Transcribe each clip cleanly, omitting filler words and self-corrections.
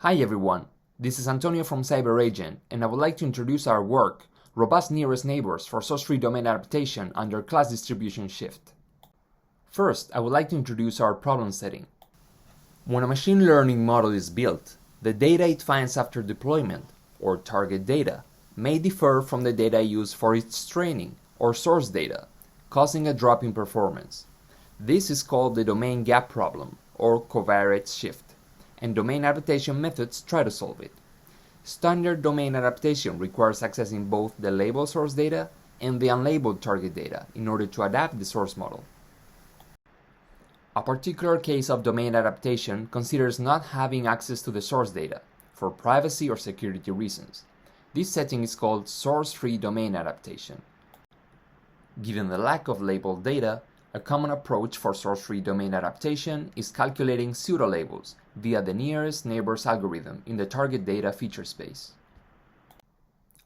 Hi everyone, this is Antonio from CyberAgent, and I would like to introduce our work, Robust Nearest Neighbors for Source-Free Domain Adaptation under Class Distribution Shift. First, I would like to introduce our problem setting. When a machine learning model is built, the data it finds after deployment, or target data, may differ from the data used for its training, or source data, causing a drop in performance. This is called the domain gap problem, or covariance shift, and domain adaptation methods try to solve it. Standard domain adaptation requires accessing both the labeled source data and the unlabeled target data in order to adapt the source model. A particular case of domain adaptation considers not having access to the source data for privacy or security reasons. This setting is called source-free domain adaptation. Given the lack of labeled data, a common approach for source-free domain adaptation is calculating pseudo-labels via the nearest neighbors algorithm in the target data feature space.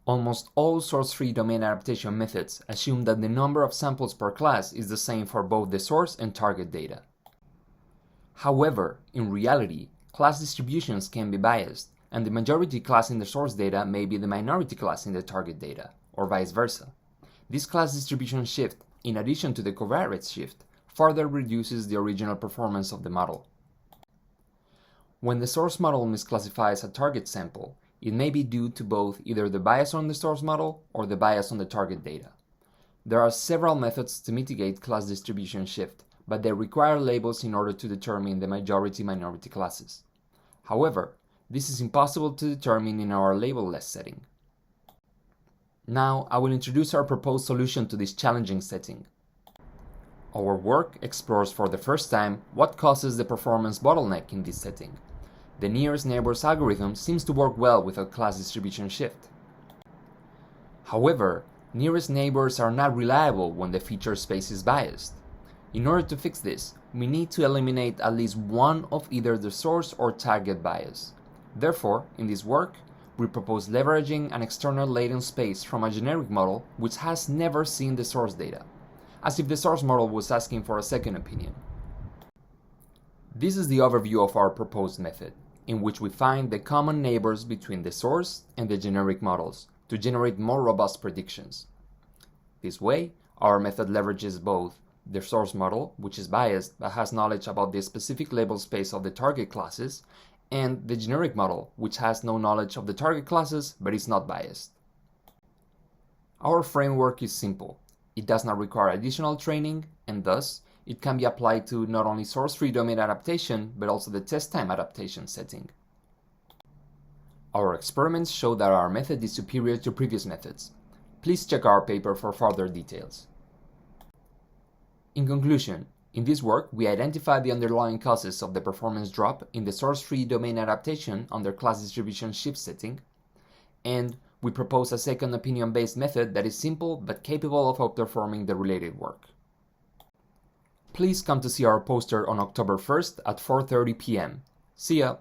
Almost all source-free domain adaptation methods assume that the number of samples per class is the same for both the source and target data. However, in reality, class distributions can be biased, and the majority class in the source data may be the minority class in the target data, or vice versa. This class distribution shift, in addition to the covariance shift, further reduces the original performance of the model. When the source model misclassifies a target sample, it may be due to both either the bias on the source model or the bias on the target data. There are several methods to mitigate class distribution shift, but they require labels in order to determine the majority-minority classes. However, this is impossible to determine in our label-less setting. Now, I will introduce our proposed solution to this challenging setting. Our work explores for the first time what causes the performance bottleneck in this setting. The nearest neighbors algorithm seems to work well without class distribution shift. However, nearest neighbors are not reliable when the feature space is biased. In order to fix this, we need to eliminate at least one of either the source or target bias. Therefore, in this work, we propose leveraging an external latent space from a generic model which has never seen the source data, as if the source model was asking for a second opinion. This is the overview of our proposed method, in which we find the common neighbors between the source and the generic models to generate more robust predictions. This way, our method leverages both the source model, which is biased but has knowledge about the specific label space of the target classes, and the generic model, which has no knowledge of the target classes but is not biased. Our framework is simple. It does not require additional training, and thus, it can be applied to not only source-free domain adaptation, but also the test-time adaptation setting. Our experiments show that our method is superior to previous methods. Please check our paper for further details. In conclusion, in this work, we identified the underlying causes of the performance drop in the source-free domain adaptation under class distribution shift setting, and we propose a second opinion-based method that is simple but capable of outperforming the related work. Please come to see our poster on October 1st at 4:30 p.m. See ya!